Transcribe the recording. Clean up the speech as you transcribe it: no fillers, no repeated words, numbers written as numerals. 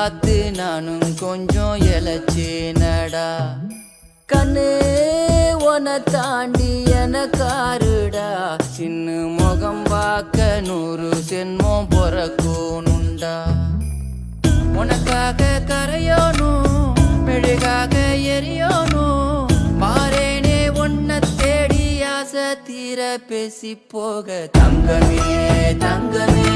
பார்த்து நானும் கொஞ்சம் இழைச்சேனடா. கண்ணு உன தாண்டி எனக்காருடா, சின்ன முகம் பார்க்க 100 சென்மம் பொறக்கணுண்டா. உனக்காக கரையோனும் மெழுகாக எரியோனும், மாறேனே உன்னை தேடி ஆசை தீர பேசி போக. தங்கமே தங்கமே